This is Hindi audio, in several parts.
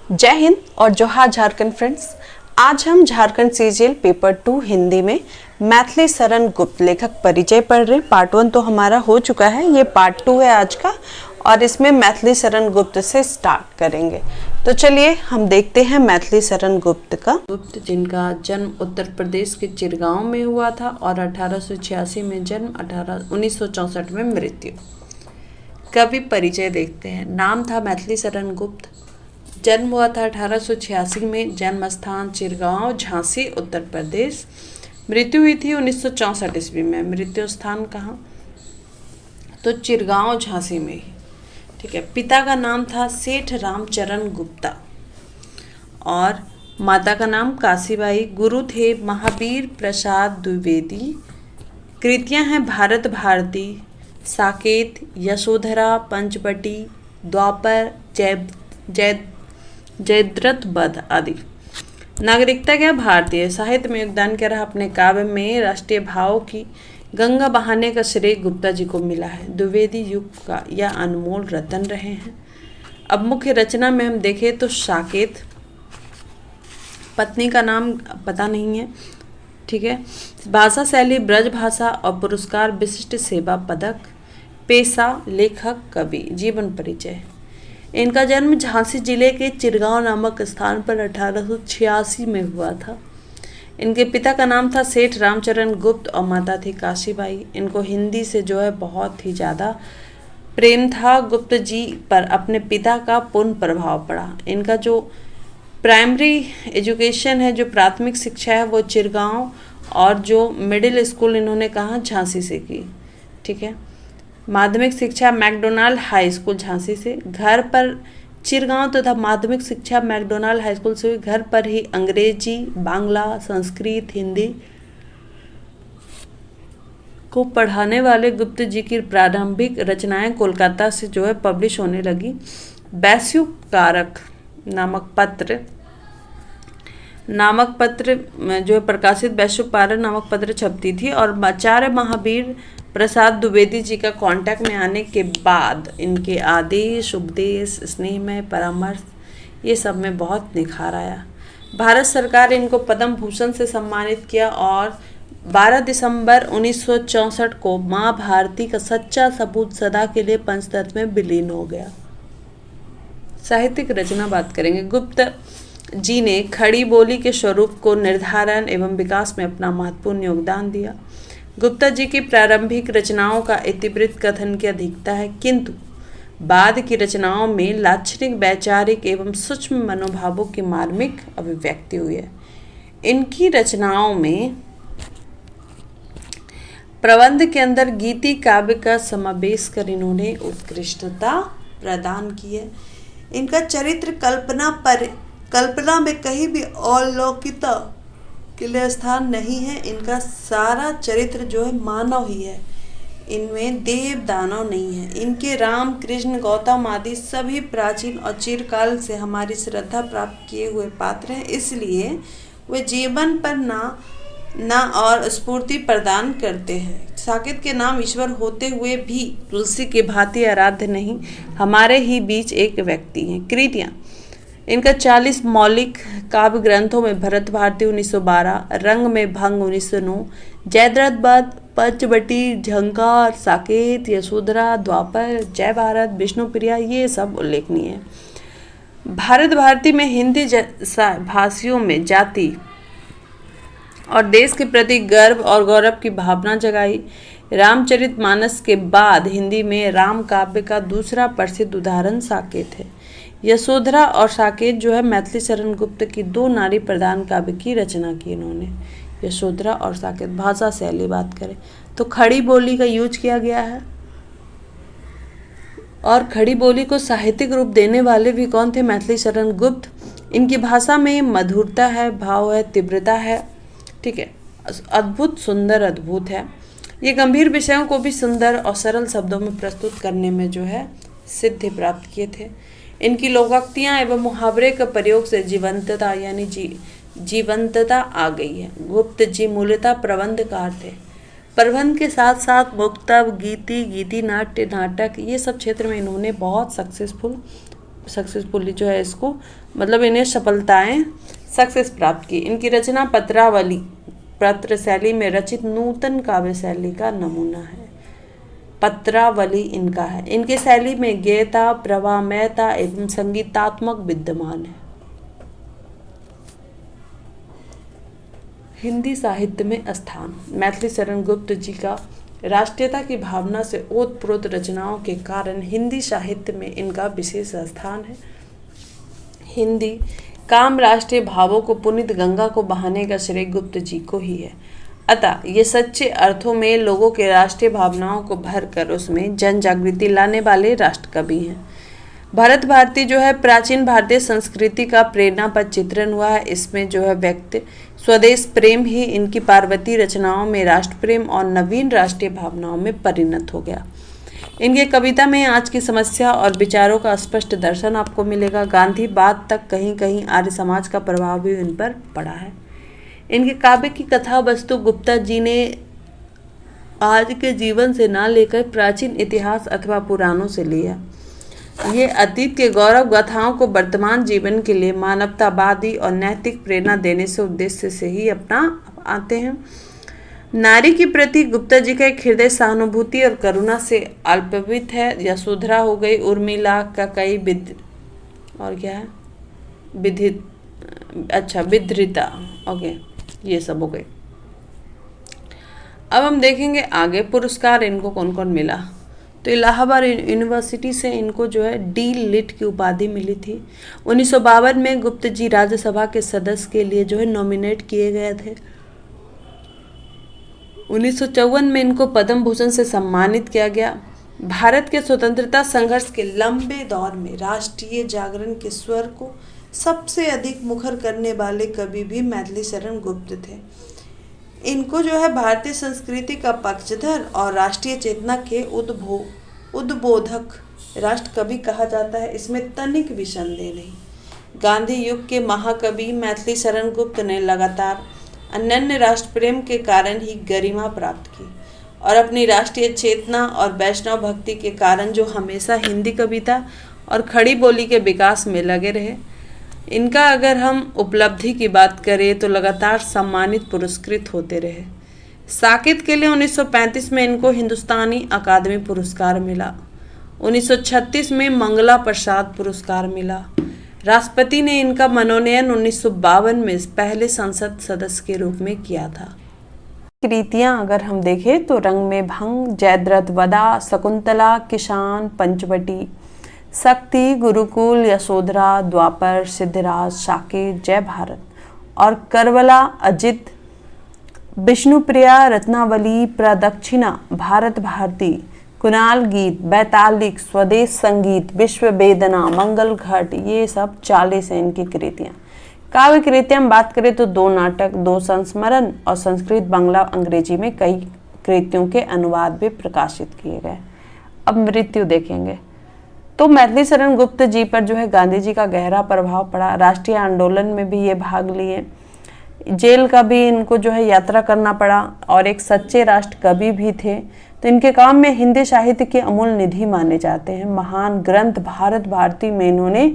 जय हिंद और जोहार झारखंड फ्रेंड्स। आज हम झारखंड सीजीएल पेपर 2 हिंदी में मैथिली शरण गुप्त लेखक परिचय पढ़ रहे। पार्ट 1 तो हमारा हो चुका है, ये पार्ट 2 है आज का और इसमें मैथिली शरण गुप्त से स्टार्ट करेंगे। तो चलिए हम देखते हैं मैथिली शरण गुप्त का। गुप्त, जिनका जन्म उत्तर प्रदेश के चिरगांव में हुआ था और 1886 में जन्म, 1964 में मृत्यु। कवि परिचय देखते हैं। नाम था मैथिली शरण गुप्त। जन्म हुआ था 1886 में। जन्म स्थान चिरगांव, झांसी, उत्तर प्रदेश। मृत्यु हुई थी 1964 ईस्वी में। मृत्यु स्थान कहाँ? तो चिरगांव, झांसी में ही। ठीक है। पिता का नाम था सेठ रामचरण गुप्ता और माता का नाम काशीबाई। गुरु थे महावीर प्रसाद द्विवेदी। कृतियां हैं भारत भारती, साकेत, यशोधरा, पंचवटी, द्वापर, जयद्रथ वध आदि। नागरिकता क्या? भारतीय। साहित्य में योगदान क्या रहा? अपने काव्य में राष्ट्रीय भाव की गंगा बहाने का श्रेय गुप्ता जी को मिला है। द्विवेदी युग का यह अनमोल रतन रहे हैं। अब मुख्य रचना में हम देखें तो साकेत, पत्नी का नाम पता नहीं है। ठीक है। भाषा शैली ब्रज भाषा और पुरस्कार विशिष्ट सेवा पदक। पेशा लेखक कवि। जीवन परिचय। इनका जन्म झांसी जिले के चिरगांव नामक स्थान पर 1886 में हुआ था। इनके पिता का नाम था सेठ रामचरण गुप्त और माता थी काशीबाई। इनको हिंदी से जो है बहुत ही ज़्यादा प्रेम था। गुप्त जी पर अपने पिता का पूर्ण प्रभाव पड़ा। इनका जो प्राइमरी एजुकेशन है, जो प्राथमिक शिक्षा है, वो चिरगांव और जो मिडिल स्कूल इन्होंने कहाँ? झांसी से की। ठीक है। माध्यमिक शिक्षा मैकडोनाल्ड हाई स्कूल झांसी से। घर पर चिरगांव तथा माध्यमिक शिक्षा मैकडोनाल्ड हाई स्कूल से हुई। घर पर ही अंग्रेजी, बांग्ला, संस्कृत, हिंदी को पढ़ाने वाले गुप्त जी की प्रारंभिक रचनाएं कोलकाता से जो है पब्लिश होने लगी। वैश्युकारक नामक पत्र जो है प्रकाशित वैश्युकारक नामक पत्र छपती थी और आचार्य महावीर प्रसाद द्विवेदी जी का कांटेक्ट में आने के बाद इनके आदेश, उपदेश, स्नेहमय परामर्श, ये सब में बहुत निखार आया। भारत सरकार इनको पद्म भूषण से सम्मानित किया और 12 दिसंबर 1964 को माँ भारती का सच्चा सबूत सदा के लिए पंचतत्व में विलीन हो गया। साहित्यिक रचना बात करेंगे। गुप्त जी ने खड़ी बोली के स्वरूप को निर्धारण एवं विकास में अपना महत्वपूर्ण योगदान दिया। गुप्ता जी की प्रारंभिक रचनाओं का इतिवृत्त कथन की अधिकता है, किंतु बाद की रचनाओं में लाक्षणिक, वैचारिक एवं सूक्ष्म मनोभावों की मार्मिक अभिव्यक्ति हुई है। इनकी रचनाओं में प्रबंध के अंदर गीति काव्य का समावेश कर इन्होंने उत्कृष्टता प्रदान की है। इनका चरित्र कल्पना में कहीं भी अलौकिकता के लिए स्थान नहीं है। इनका सारा चरित्र जो है मानव ही है, इनमें देव दानव नहीं है। इनके राम, कृष्ण, गौतम आदि सभी प्राचीन और चिरकाल से हमारी श्रद्धा प्राप्त किए हुए पात्र हैं, इसलिए वे जीवन पर ना और स्फूर्ति प्रदान करते हैं। साकेत के नाम ईश्वर होते हुए भी तुलसी के भांति आराध्य नहीं, हमारे ही बीच एक व्यक्ति हैं। कृतियाँ इनका 40 मौलिक काव्य ग्रंथों में भरत भारती 1912, रंग में भंग 1909, जयद्रथ वध, पंचवटी, झंकार, साकेत, यशोधरा, द्वापर, जय भारत, विष्णुप्रिया, ये सब उल्लेखनीय है। भारत भारती में हिंदी भाषियों में जाति और देश के प्रति गर्व और गौरव की भावना जगाई। रामचरितमानस के बाद हिंदी में राम काव्य का दूसरा प्रसिद्ध उदाहरण साकेत है। यशोधरा और साकेत जो है मैथिली शरण गुप्त की दो नारी प्रधान काव्य की रचना की इन्होंने। यशोधरा और साकेत। भाषा शैली बात करें तो खड़ी बोली का यूज किया गया है और खड़ी बोली को साहित्यिक रूप देने वाले भी कौन थे? मैथिली शरण गुप्त। इनकी भाषा में मधुरता है, भाव है, तीव्रता है। ठीक है। अद्भुत, सुंदर, अद्भुत है। ये गंभीर विषयों को भी सुंदर और सरल शब्दों में प्रस्तुत करने में जो है सिद्धि प्राप्त किए थे। इनकी लोकोक्तियाँ एवं मुहावरे के प्रयोग से जीवंतता यानी जीवंतता आ गई है। गुप्त जी मूलतः प्रबंधकार थे। प्रबंध के साथ साथ मुक्तक, गीति नाट्य, नाटक, ये सब क्षेत्र में इन्होंने बहुत सक्सेसफुल सक्सेसफुली जो है इसको मतलब इन्हें सफलताएं सक्सेस प्राप्त की। इनकी रचना पत्रावली पत्र शैली में रचित नूतन काव्य शैली का नमूना है। पत्रावली इनका है। इनकी शैली में गेयता, प्रवाहमयता एवं संगीतात्मक विद्यमान है। हिंदी साहित्य में स्थान। मैथिली शरण गुप्त जी का राष्ट्रीयता की भावना से ओतप्रोत रचनाओं के कारण हिंदी साहित्य में इनका विशेष स्थान है। हिंदी काम राष्ट्रीय भावों को पुनीत गंगा को बहाने का श्रेय गुप्त जी को ही है। अतः ये सच्चे अर्थों में लोगों के राष्ट्रीय भावनाओं को भरकर उसमें जन जागृति लाने वाले राष्ट्र कवि हैं। भरत भारती जो है प्राचीन भारतीय संस्कृति का प्रेरणापद चित्रण हुआ है। इसमें जो है व्यक्ति स्वदेश प्रेम ही इनकी पार्वती रचनाओं में राष्ट्र प्रेम और नवीन राष्ट्रीय भावनाओं में परिणत हो गया। इनके कविता में आज की समस्या और विचारों का स्पष्ट दर्शन आपको मिलेगा। गांधीवाद तक कहीं कहीं आर्य समाज का प्रभाव भी इन पर पड़ा है। इनके काव्य की कथा वस्तु गुप्ता जी ने आज के जीवन से ना लेकर प्राचीन इतिहास अथवा पुराणों से लिया। ये अतीत के गौरव गाथाओं को वर्तमान जीवन के लिए मानवतावादी और नैतिक प्रेरणा देने से उद्देश्य से ही अपना आते हैं। नारी के प्रति गुप्ता जी का एक हृदय सहानुभूति और करुणा से अल्पवित है। यशोधरा हो गई, उर्मिला का कई और क्या है विधृता, ओके, ये सब हो गए। अब हम देखेंगे आगे पुरस्कार इनको कौन कौन मिला। तो इलाहाबाद यूनिवर्सिटी से इनको जो है डी लिट की उपाधि मिली थी। 1952 में गुप्त जी राज्यसभा के सदस्य के लिए जो है नॉमिनेट किए गए थे। 1954 में इनको पद्म भूषण से सम्मानित किया गया। भारत के स्वतंत्रता संघर्ष के लंबे दौर में राष्ट्रीय जागरण के स्वर को सबसे अधिक मुखर करने वाले कवि भी मैथिली शरण गुप्त थे। इनको जो है भारतीय संस्कृति का पक्षधर और राष्ट्रीय चेतना के उद्बोधक राष्ट्र कवि कहा जाता है। इसमें तनिक भी संदेह नहीं। गांधी युग के महाकवि मैथिली शरण गुप्त ने लगातार अनन्य राष्ट्र प्रेम के कारण ही गरिमा प्राप्त की और अपनी राष्ट्रीय चेतना और वैष्णव भक्ति के कारण जो हमेशा हिंदी कविता और खड़ी बोली के विकास में लगे रहे। इनका अगर हम उपलब्धि की बात करें तो लगातार सम्मानित पुरस्कृत होते रहे। साकेत के लिए 1935 में इनको हिंदुस्तानी अकादमी पुरस्कार मिला। 1936 में मंगला प्रसाद पुरस्कार मिला। राष्ट्रपति ने इनका मनोनयन 1952 में पहले संसद सदस्य के रूप में किया था। कृतियां अगर हम देखें तो रंग में भंग, जयद्रथ वदा, शकुंतला, किसान, पंचवटी, शक्ति, गुरुकुल, यशोधरा, द्वापर, सिद्धराज, साकेत, जय भारत और करबला, अजित, विष्णुप्रिया, रत्नावली, प्रदक्षिणा, भारत भारती, कुणाल गीत, बैतालिक, स्वदेश संगीत, विश्व वेदना, मंगल घट, ये सब 40 हैं इनकी कृतियाँ। काव्य कृतियाँ हम बात करें तो 2 नाटक, 2 संस्मरण और संस्कृत, बांग्ला, अंग्रेजी में कई कृतियों के अनुवाद भी प्रकाशित किए गए। अब मृत्यु देखेंगे तो मैथिली शरण गुप्त जी पर जो है गांधी जी का गहरा प्रभाव पड़ा। राष्ट्रीय आंदोलन में भी ये भाग लिए। जेल का भी इनको जो है यात्रा करना पड़ा और एक सच्चे राष्ट्र कवि भी थे। तो इनके काम में हिंदी साहित्य की अमूल निधि माने जाते हैं। महान ग्रंथ भारत भारती में इन्होंने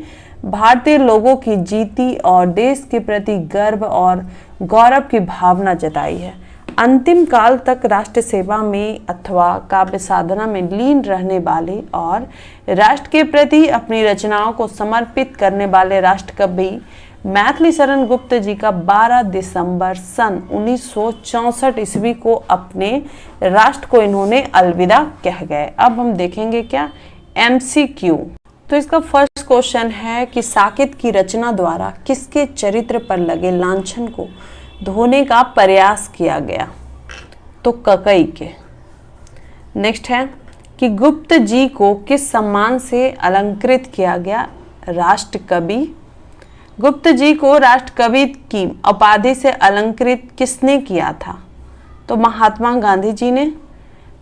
भारतीय लोगों की जीती और देश के प्रति गर्व और गौरव की भावना जताई है। अंतिम काल तक राष्ट्र सेवा में अथवा काव्य साधना में लीन रहने वाले और राष्ट्र के प्रति अपनी रचनाओं को समर्पित करने वाले राष्ट्र कवि मैथिली शरण गुप्त जी का 12 दिसंबर सन 1964 ईस्वी को अपने राष्ट्र को इन्होंने अलविदा कह गए। अब हम देखेंगे क्या MCQ। तो इसका फर्स्ट क्वेश्चन है कि साकेत की रचना द्वारा किसके चरित्र पर लगे लांछन को धोने का प्रयास किया गया? तो ककई के। नेक्स्ट है कि गुप्त जी को किस सम्मान से अलंकृत किया गया? राष्ट्र कवि। गुप्त जी को राष्ट्र कवि की उपाधि से अलंकृत किसने किया था? तो महात्मा गांधी जी ने।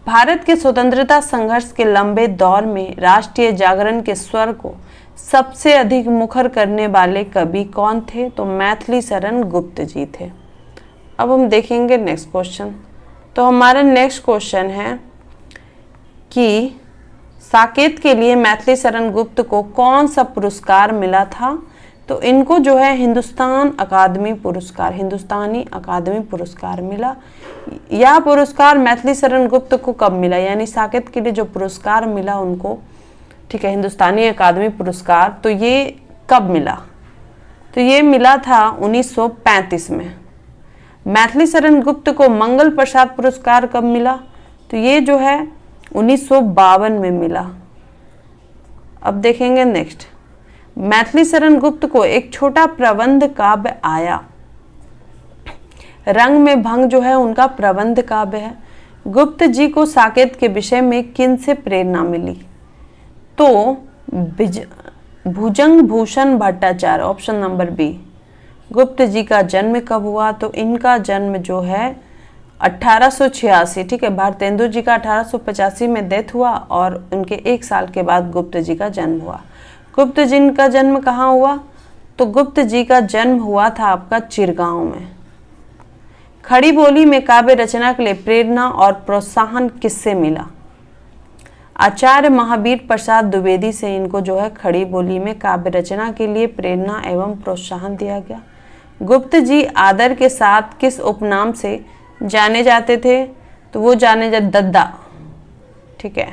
भारत के स्वतंत्रता संघर्ष के लंबे दौर में राष्ट्रीय जागरण के स्वर को सबसे अधिक मुखर करने वाले कवि कौन थे? तो मैथिली शरण गुप्त जी थे। अब हम देखेंगे नेक्स्ट क्वेश्चन। तो हमारा नेक्स्ट क्वेश्चन है कि साकेत के लिए मैथिली शरण गुप्त को कौन सा पुरस्कार मिला था? तो इनको जो है हिंदुस्तानी अकादमी पुरस्कार मिला। यह पुरस्कार मैथिली शरण गुप्त को कब मिला, यानी साकेत के लिए जो पुरस्कार मिला उनको, ठीक है, हिंदुस्तानी अकादमी पुरस्कार, तो ये कब मिला? तो ये मिला था 1935 में। मैथिली शरण गुप्त को मंगल प्रसाद पुरस्कार कब मिला? तो ये जो है 1952 में मिला। अब देखेंगे नेक्स्ट, मैथिली शरण गुप्त को एक छोटा प्रबंध काव्य आया। रंग में भंग जो है उनका प्रबंध काव्य है। गुप्त जी को साकेत के विषय में किन से प्रेरणा मिली? तो Bhujang Bhushan Bhattacharya, option number B. Gupt ji का जन्म कब हुआ? तो इनका जन्म जो है 1886, ठीक है, भारतेंदु जी का 1885 में डेथ हुआ और उनके 1 साल के बाद गुप्त जी का जन्म हुआ। गुप्त जी का जन्म कहाँ हुआ? तो गुप्त जी का जन्म हुआ था आपका चिरगांव में। खड़ी बोली में काव्य रचना के लिए प्रेरणा और प्रोत्साहन किससे मिला? आचार्य महावीर प्रसाद द्विवेदी से इनको जो है खड़ी बोली में काव्य रचना के लिए प्रेरणा एवं प्रोत्साहन दिया गया। गुप्त जी आदर के साथ किस उपनाम से जाने जाते थे? तो वो जाने जाते दद्दा, ठीक है।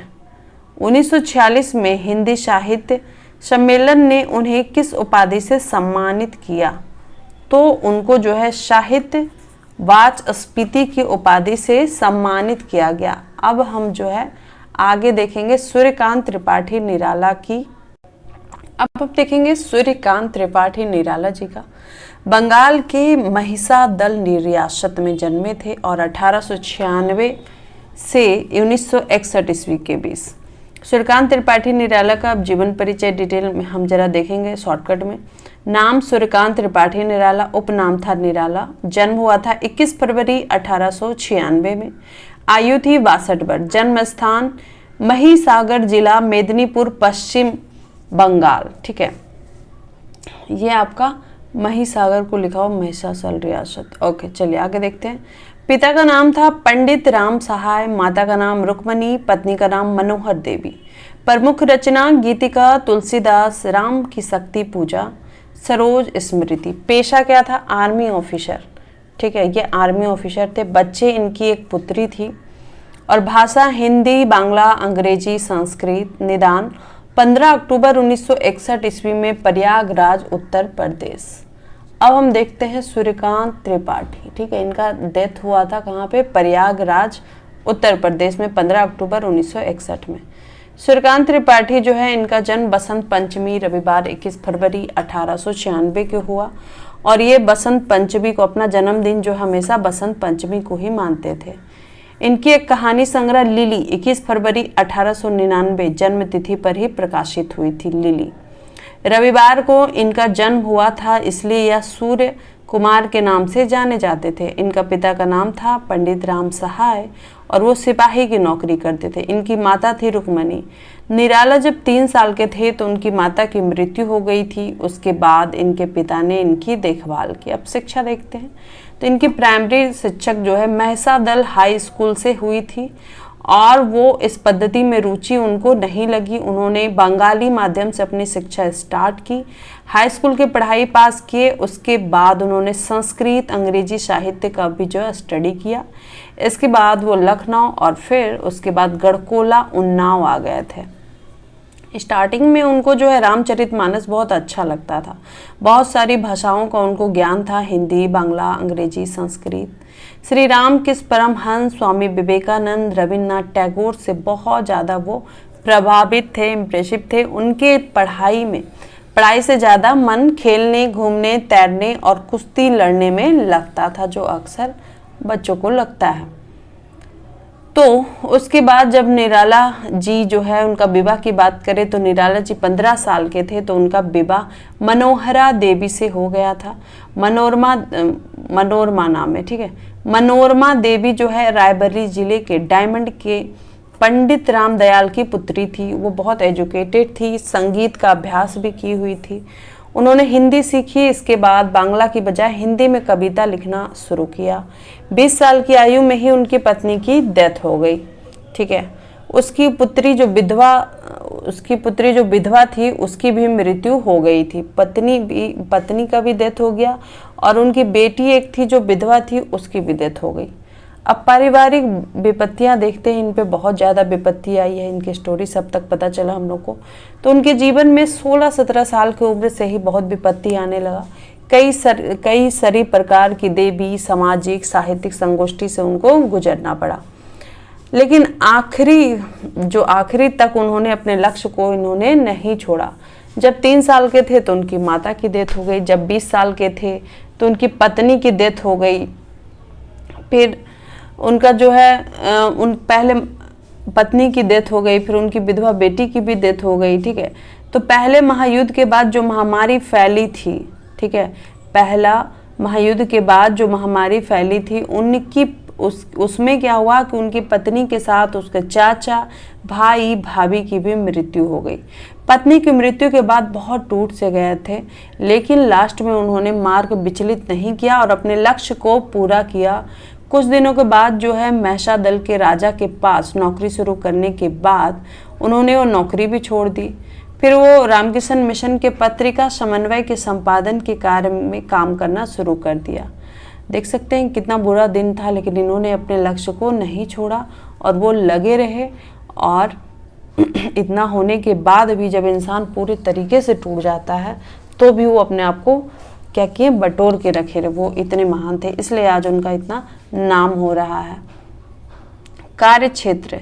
1946 में हिंदी साहित्य सम्मेलन ने उन्हें किस उपाधि से सम्मानित किया? तो उनको जो है साहित्य वाचस्पति की उपाधि से सम्मानित किया गया। अब हम जो है आगे देखेंगे सूर्यकांत त्रिपाठी निराला की। अब देखेंगे सूर्यकांत त्रिपाठी निराला जी का। बंगाल के महिसादल रियासत में जन्मे थे और 1896 से 1961 ईस्वी के बीच। सूर्यकांत त्रिपाठी निराला का अब जीवन परिचय डिटेल में हम जरा देखेंगे शॉर्टकट में। नाम सूर्यकांत त्रिपाठी निराला, उपनाम था निराला। जन्म हुआ था 21 फरवरी 1896 में। आयु थी 62 वर्ष। जन्म स्थान महिसागर जिला मेदिनीपुर पश्चिम बंगाल, ठीक है। ये आपका महिसागर को लिखा हो महिसासुर रियासत। ओके, चलिए आगे देखते हैं। पिता का नाम था पंडित राम सहाय, माता का नाम रुक्मणी, पत्नी का नाम मनोहर देवी। प्रमुख रचना गीतिका, तुलसीदास, राम की शक्ति पूजा, सरोज स्मृति। पेशा क्या था? आर्मी ऑफिसर, ठीक है, ये आर्मी ऑफिसर थे। बच्चे इनकी एक पुत्री थी और भाषा हिंदी, बांग्ला, अंग्रेजी, संस्कृत। निदान 15 अक्टूबर 1961 ईस्वी में प्रयागराज, उत्तर प्रदेश। अब हम देखते हैं सूर्यकांत त्रिपाठी, ठीक है, इनका डेथ हुआ था कहाँ पे? प्रयागराज, उत्तर प्रदेश में 15 अक्टूबर 1961 में। सूर्यकांत त्रिपाठी जो है इनका जन्म बसंत पंचमी रविवार 21 फरवरी 1896 को हुआ और ये बसंत पंचमी को अपना जन्मदिन जो हमेशा बसंत पंचमी को ही मानते थे। इनकी एक कहानी संग्रह लिली 21 फरवरी 1899 जन्म तिथि पर ही प्रकाशित हुई थी। लिली रविवार को इनका जन्म हुआ था, इसलिए यह सूर्य कुमार के नाम से जाने जाते थे। इनका पिता का नाम था पंडित राम सहाय और वो सिपाही की नौकरी करते थे। इनकी माता थी रुक्मणी। निराला जब 3 साल के थे तो उनकी माता की मृत्यु हो गई थी। उसके बाद इनके पिता ने इनकी देखभाल की। अब शिक्षा देखते हैं तो इनकी प्राइमरी शिक्षक जो है महिसादल हाई स्कूल से हुई थी और वो इस पद्धति में रुचि उनको नहीं लगी। उन्होंने बंगाली माध्यम से अपनी शिक्षा स्टार्ट की। हाई स्कूल की पढ़ाई पास किए, उसके बाद उन्होंने संस्कृत, अंग्रेजी साहित्य का भी जो है स्टडी किया। इसके बाद वो लखनऊ और फिर उसके बाद गढ़कोला, उन्नाव आ गए थे। स्टार्टिंग में उनको जो है रामचरितमानस बहुत अच्छा लगता था। बहुत सारी भाषाओं का उनको ज्ञान था, हिंदी, बांग्ला, अंग्रेजी, संस्कृत। श्री राम कृष्ण परमहंस, स्वामी विवेकानंद, रविन्द्रनाथ टैगोर से बहुत ज़्यादा वो प्रभावित थे, इम्प्रेसिव थे। उनके पढ़ाई से ज़्यादा मन खेलने, घूमने, तैरने और कुश्ती लड़ने में लगता था, जो अक्सर बच्चों को लगता है। तो उसके बाद जब निराला जी जो है उनका विवाह की बात करें तो निराला जी 15 साल के थे तो उनका विवाह मनोहरा देवी से हो गया था। मनोरमा नाम है, ठीक है। मनोरमा देवी जो है रायबरेली जिले के डायमंड के पंडित रामदयाल की पुत्री थी। वो बहुत एजुकेटेड थी, संगीत का अभ्यास भी की हुई थी। उन्होंने हिंदी सीखी, इसके बाद बांग्ला की बजाय हिंदी में कविता लिखना शुरू किया। 20 साल की आयु में ही उनकी पत्नी की डेथ हो गई, ठीक है। उसकी पुत्री जो विधवा थी उसकी भी मृत्यु हो गई थी। पत्नी का भी डेथ हो गया और उनकी बेटी एक थी जो विधवा थी, उसकी भी डेथ हो गई। अब पारिवारिक विपत्तियां देखते हैं, इन पे बहुत ज़्यादा विपत्ति आई है, इनकी स्टोरी सब तक पता चला हम लोग को। तो उनके जीवन में 16-17 साल की उम्र से ही बहुत विपत्ति आने लगा। कई सारी प्रकार की देवी, सामाजिक, साहित्यिक संगोष्ठी से उनको गुजरना पड़ा, लेकिन आखिरी तक उन्होंने अपने लक्ष्य को इन्होंने नहीं छोड़ा। जब 3 साल के थे तो उनकी माता की डेथ हो गई, जब 20 साल के थे तो उनकी पत्नी की डेथ हो गई, फिर उनका जो है पहले पत्नी की डेथ हो गई, फिर उनकी विधवा बेटी की भी डेथ हो गई। ठीक है, तो पहले महायुद्ध के बाद जो महामारी फैली थी, ठीक है, पहला महायुद्ध के बाद जो महामारी फैली थी उसमें क्या हुआ कि उनकी पत्नी के साथ उसके चाचा, भाई, भाभी की भी मृत्यु हो गई। पत्नी की मृत्यु के बाद बहुत टूट से गए थे, लेकिन लास्ट में उन्होंने मार्ग विचलित नहीं किया और अपने लक्ष्य को पूरा किया। कुछ दिनों के बाद जो है महिषा दल के राजा के पास नौकरी शुरू करने के बाद उन्होंने वो नौकरी भी छोड़ दी। फिर वो रामकृष्ण मिशन के पत्रिका समन्वय के संपादन के कार्य में काम करना शुरू कर दिया। देख सकते हैं कितना बुरा दिन था, लेकिन इन्होंने अपने लक्ष्य को नहीं छोड़ा और वो लगे रहे। और इतना होने के बाद भी जब इंसान पूरे तरीके से टूट जाता है तो भी वो अपने आप को क्या किए, बटोर के रखे रहे। वो इतने महान थे, इसलिए आज उनका इतना नाम हो रहा है। कार्य क्षेत्र,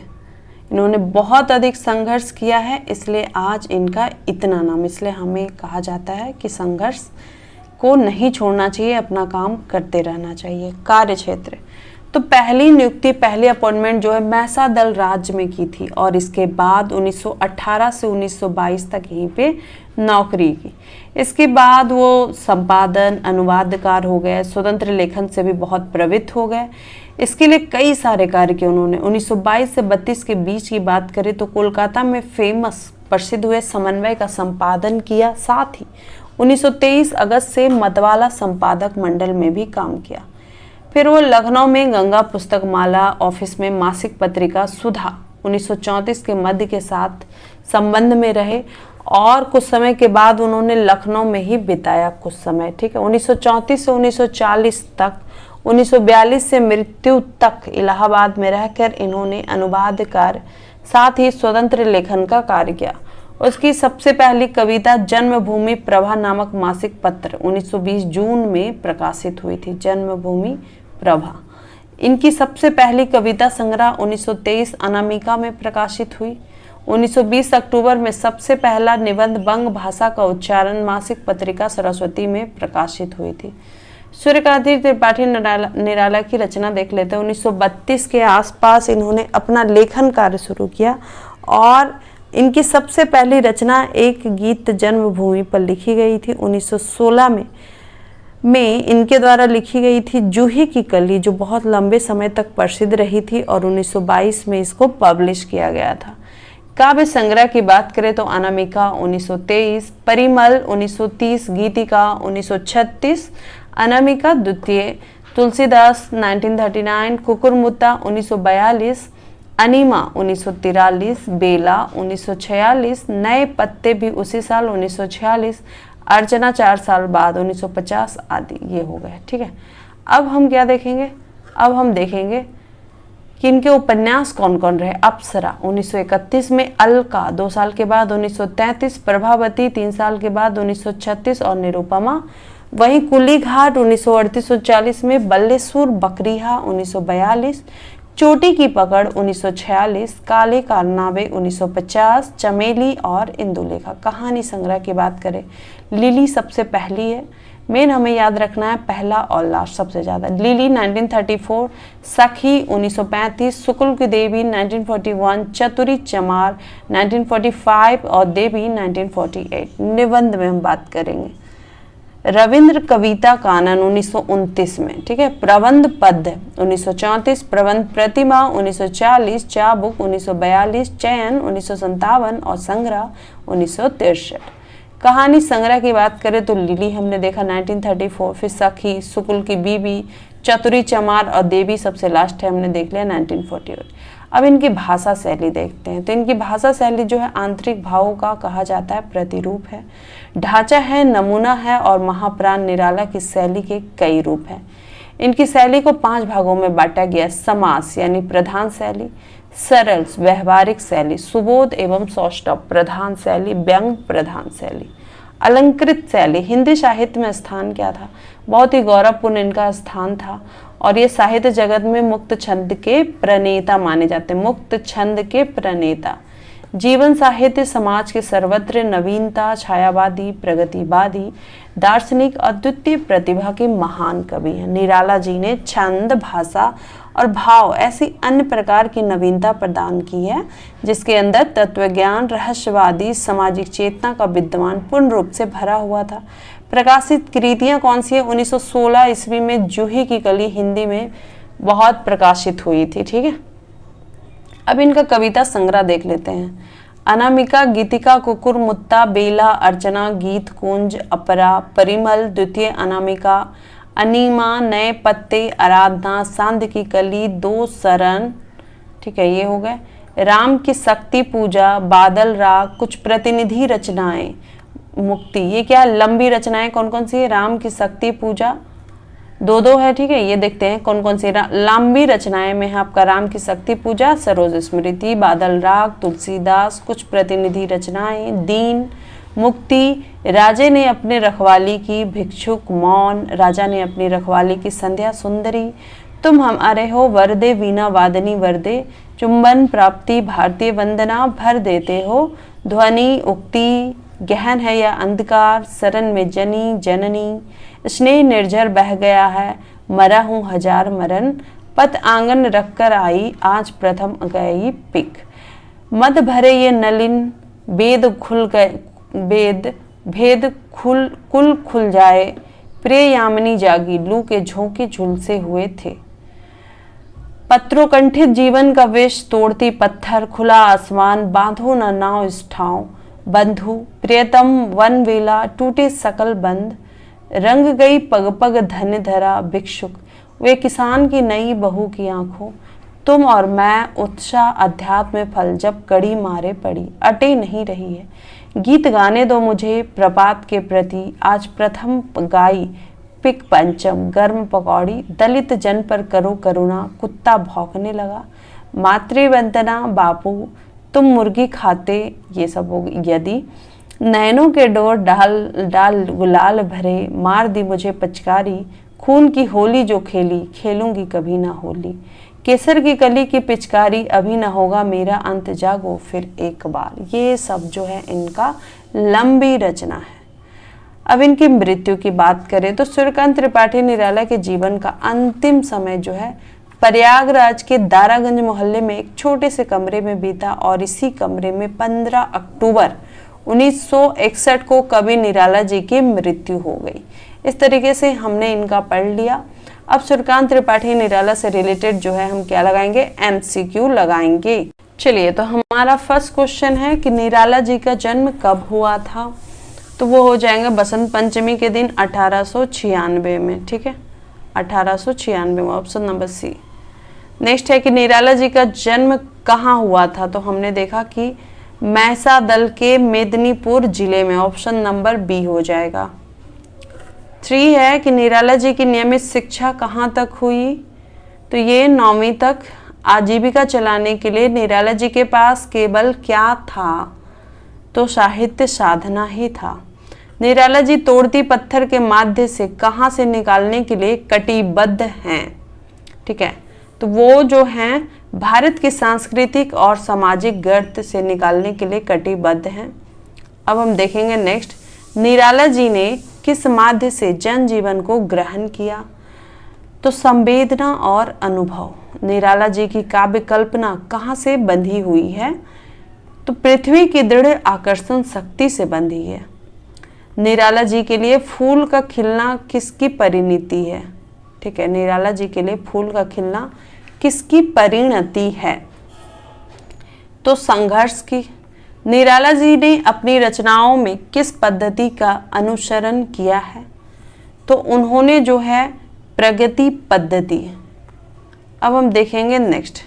इन्होंने बहुत अधिक संघर्ष किया है, इसलिए आज इनका इतना नाम। इसलिए हमें कहा जाता है कि संघर्ष को नहीं छोड़ना चाहिए, अपना काम करते रहना चाहिए। कार्य क्षेत्र, तो पहली नियुक्ति, पहली अपॉइंटमेंट जो है महिषा दल राज्य में की थी और इसके बाद 1918 से 1922 तक यहीं पे नौकरी की। इसके बाद वो संपादन, अनुवादकार हो गए, स्वतंत्र लेखन से भी बहुत प्रवृत्त हो गए। इसके लिए कई सारे कार्य किए उन्होंने। 1922 से 32 के बीच की बात करें तो कोलकाता में प्रसिद्ध हुए समन्वय का संपादन किया, साथ ही 1923 अगस्त से मतवाला संपादक मंडल में भी काम किया। फिर वो लखनऊ में गंगा पुस्तक माला ऑफिस में मासिक पत्रिका सुधा 1934 के मध्य के साथ संबंध में रहे और कुछ समय के बाद उन्होंने लखनऊ में ही बिताया कुछ समय। ठीक है, 1934 से 1940 तक, 1942 से मृत्यु तक इलाहाबाद में रहकर इन्होंने अनुवाद कार्य, साथ ही स्वतंत्र लेखन का कार्य किया। उसकी सबसे पहली कविता जन्मभूमि प्रभा नामक मासिक पत्र 1920 जून में प्रकाशित हुई थी। जन्मभूमि प्रभा, इनकी सबसे पहली कविता संग्रह 1923 अनामिका में प्रकाशित हुई। 1920 अक्टूबर में सबसे पहला निबंध बंग भाषा का उच्चारण मासिक पत्रिका सरस्वती में प्रकाशित हुई थी। सूर्यकांति त्रिपाठी निराला की रचना देख लेते हैं। 1932 के आसपास इन्होंने अपना लेखन कार्य शुरू किया और इनकी सबसे पहली रचना एक गीत जन्मभूमि पर लिखी गई थी। 1916 में इनके द्वारा लिखी गई थी जूही की कली, जो बहुत लंबे समय तक प्रसिद्ध रही थी और 1922 में इसको पब्लिश किया गया था। काव्य संग्रह की बात करें तो अनामिका 1923, परिमल 1930, गीतिका 1936, अनामिका द्वितीय, तुलसीदास 1939, कुकुरमुत्ता 1942, अनीमा 1943, बेला 1946, नए पत्ते भी उसी साल 1946, अर्चना 4 साल बाद 1950 आदि ये हो गए। ठीक है, अब हम क्या देखेंगे? अब हम देखेंगे कि इनके उपन्यास कौन कौन रहे। अप्सरा 1931 में, अलका 2 साल के बाद 1933, प्रभावती 3 साल के बाद 1936 और निरुपमा। वहीं कुली घाट 1938-40 में, बल्लेसुर बकरीहा 1942, चोटी की पकड़ 1946, काले कारनामे 1950, चमेली और इंदुलेखा। कहानी संग्रह की बात करें, लिली सबसे पहली है। मेन हमें याद रखना है पहला और लास्ट सबसे ज़्यादा। लिली 1934, सखी 1935, शुक्ल की देवी 1941, चतुरी चमार 1945 और देवी 1948। निबंध में हम बात करेंगे रविंद्र कविता कानन 1929 में। ठीक है, प्रबंध पद्य 1934, प्रबंध प्रतिमा 1940, चाबुक 1942, चयन 1957 और संग्रह 1963। कहानी संग्रह की बात करें तो लिली हमने देखा 1934, फिर सखी, शुक्ल की बीबी, चतुरी चमार और देवी सबसे लास्ट है हमने देख लिया 1948। अब इनकी भाषा शैली देखते हैं। तो इनकी भाषा शैली जो है आंतरिक भावों का कहा जाता है प्रतिरूप है, ढांचा है, नमूना है और महाप्राण निराला की शैली के कई रूप हैं। इनकी शैली को 5 भागों में बांटा गया। समास यानी प्रधान शैली, सरल व्यवहारिक शैली, सुबोध एवं सौष्ठव प्रधान शैली, व्यंग प्रधान शैली, अलंकृत शैली। हिंदी साहित्य में स्थान क्या था? बहुत ही गौरवपूर्ण इनका स्थान था और ये साहित्य जगत में मुक्त छंद के प्रणेता माने जाते हैं। मुक्त छंद के प्रणेता। जीवन साहित्य समाज के सर्वत्र नवीनता, छायावादी, प्रगतिवादी, दार्शनिक, अद्वितीय प्रतिभा के महान कवि हैं। निराला जी ने छंद, भाषा और भाव ऐसी अन्य प्रकार की नवीनता प्रदान की है जिसके अंदर तत्वज्ञान, रहस्यवादी, सामाजिक चेतना का विद्यमान पूर्ण रूप से भरा हुआ था। प्रकाशित कृतियां कौन सी है? 1916 ईस्वी में जूही की कली हिंदी में बहुत प्रकाशित हुई थी। ठीक है, अब इनका कविता संग्रह देख लेते हैं। अनामिका, गीतिका, कुकुर, मुत्ता, बेला, अर्चना, गीत कुंज, अपरा, परिमल, द्वितीय अनामिका, अनीमा, नए पत्ते, आराधना, सांध्य की कली, 2 शरण। ठीक है, ये हो गए। राम की शक्ति पूजा, बादल राग, कुछ प्रतिनिधि रचनाएं, मुक्ति। ये क्या लंबी रचनाएं कौन कौन सी है? राम की शक्ति पूजा 2 है। ठीक है, ये देखते हैं कौन कौन सी लंबी रचनाएं में है आपका राम की शक्ति पूजा, सरोज स्मृति, बादल राग, तुलसीदास, कुछ प्रतिनिधि रचनाएं, दीन, मुक्ति, राजे ने अपने रखवाली की, भिक्षुक, मौन, राजा ने अपनी रखवाली की, संध्या सुंदरी, तुम हमारे हो, वरदे, वीणा वादनी वरदे, चुंबन प्राप्ति, भारतीय वंदना, भर देते हो, ध्वनि, उक्ति, गहन है या अंधकार, शरण में जनी, जननी, स्नेह निर्झर बह गया है, मरा हूँ हजार मरण, पत आंगन रखकर आई, आज प्रथम गई पिक, मद भरे ये नलिन, वेद खुल गए, वेद भेद कुल खुल जाए, प्रिय यामिनी जागी, लू के झोंके झुलसे हुए थे, पत्रोकंठित जीवन का वेश, तोड़ती पत्थर, खुला आसमान, बांधो न नाव इस ठाव, बंधु प्रियतम वन वेला, टूटे सकल बंद, रंग गई पग पग धन्य धरा, भिक्षुक वे किसान की नई बहू की आंखों, तुम और मैं उत्साह अध्यात्म फल, जब कड़ी मारे पड़ी, अटे नहीं रही है, गीत गाने दो मुझे प्रपात के प्रति, आज प्रथम गाई पिक पंचम, गर्म पकौड़ी, दलित जन पर करो करुणा, कुत्ता भौंकने लगा, मातृवंदना बापू, तुम मुर्गी खाते, ये सब हो। यदि नैनों के डोर डाल डाल गुलाल भरे, मार दी मुझे पचकारी, खून की होली जो खेली, खेलूंगी कभी ना होली, केसर की कली की पिचकारी, अभी ना होगा मेरा अंत, जागो फिर एक बार। ये सब जो है इनका लंबी रचना है। अब इनकी मृत्यु की बात करें तो सूर्यकांत त्रिपाठी निराला के जीवन का अंतिम समय जो है प्रयागराज के दारागंज मोहल्ले में एक छोटे से कमरे में बीता और इसी कमरे में 15 अक्टूबर 1961 को कवि निराला जी की मृत्यु हो गई। इस तरीके से हमने इनका पढ़ लिया। अब सूर्यकांत त्रिपाठी निराला से रिलेटेड जो है हम क्या लगाएंगे? MCQ लगाएंगे। चलिए, तो हमारा फर्स्ट क्वेश्चन है कि निराला जी का जन्म कब हुआ था? तो वो हो जाएंगे बसंत पंचमी के दिन 1896 में। ठीक है, 1896 में, ऑप्शन नंबर सी। नेक्स्ट है कि निराला जी का जन्म कहाँ हुआ था? तो हमने देखा कि महसा दल के मेदिनीपुर जिले में, ऑप्शन नंबर बी हो जाएगा। 3 है कि निराला जी की नियमित शिक्षा कहाँ तक हुई? तो ये 9वीं तक। आजीविका चलाने के लिए निराला जी के पास केवल क्या था? तो साहित्य साधना ही था। निराला जी तोड़ती पत्थर के माध्य से कहाँ से निकालने के लिए कटिबद्ध हैं? ठीक है, तो वो जो हैं भारत के सांस्कृतिक और सामाजिक गर्त से निकालने के लिए कटिबद्ध हैं। अब हम देखेंगे नेक्स्ट, निराला जी ने किस माध्य से जनजीवन को ग्रहण किया? तो संवेदना और अनुभव। निराला जी की काव्य कल्पना कहाँ से बंधी हुई है? तो पृथ्वी की दृढ़ आकर्षण शक्ति से बंधी है। निराला जी के लिए फूल का खिलना किसकी परिणति है? ठीक है, निराला जी के लिए फूल का खिलना किसकी परिणति है? तो संघर्ष की। निराला जी ने अपनी रचनाओं में किस पद्धति का अनुसरण किया है? तो उन्होंने जो है प्रगति पद्धति। अब हम देखेंगे नेक्स्ट,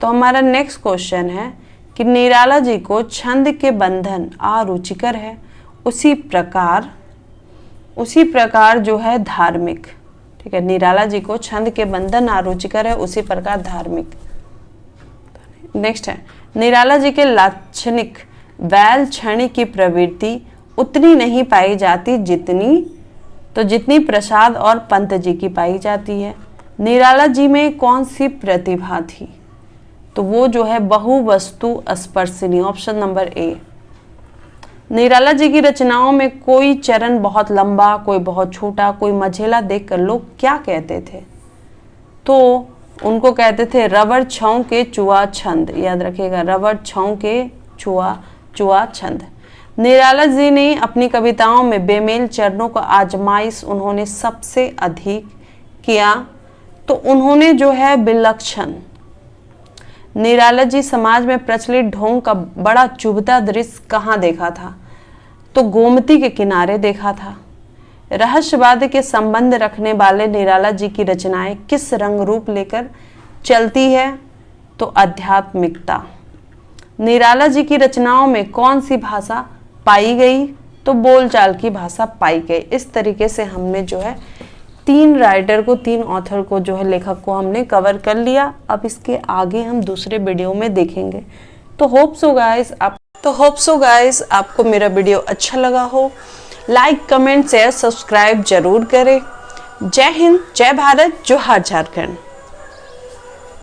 तो हमारा नेक्स्ट क्वेश्चन है कि निराला जी को छंद के बंधन अरुचिकर है, उसी प्रकार जो है धार्मिक। ठीक है, निराला जी को छंद के बंधन अरुचिकर है, उसी प्रकार धार्मिक। नेक्स्ट है, निराला जी के लाक्षणिक बैल क्षणिक की प्रवृत्ति उतनी नहीं पाई जाती जितनी प्रसाद और पंत जी की पाई जाती है। निराला जी में कौन सी प्रतिभा थी? तो वो जो है बहु वस्तु स्पर्शिनी, option number A. Nirala ji की रचनाओं में कोई चरण बहुत लंबा, कोई बहुत छोटा, कोई मझेला देखकर लोग क्या कहते थे? तो उनको कहते थे रबर छाँव के चुआ छंद। याद रखिएगा, रबर छाँव के चुआ छंद। निराला जी ने अपनी कविताओं में बेमेल चरणों का आजमाइश उन्होंने सबसे अधिक किया, तो उन्होंने जो है विलक्षण। निराला जी समाज में प्रचलित ढोंग का बड़ा चुभता दृश्य कहाँ देखा था? तो गोमती के किनारे देखा था। रहस्यवाद के संबंध रखने वाले निराला जी की रचनाएं किस रंग रूप लेकर चलती है? तो आध्यात्मिकता। निराला जी की रचनाओं में कौन सी भाषा पाई गई? तो बोलचाल की भाषा पाई गई। इस तरीके से हमने जो है 3 राइटर को, 3 ऑथर को जो है लेखक को हमने कवर कर लिया। अब इसके आगे हम दूसरे वीडियो में देखेंगे। तो होप सो गाइस आपको मेरा वीडियो अच्छा लगा हो। लाइक, कमेंट, शेयर, सब्सक्राइब जरूर करें। जय हिंद, जय भारत, जोहार झारखंड।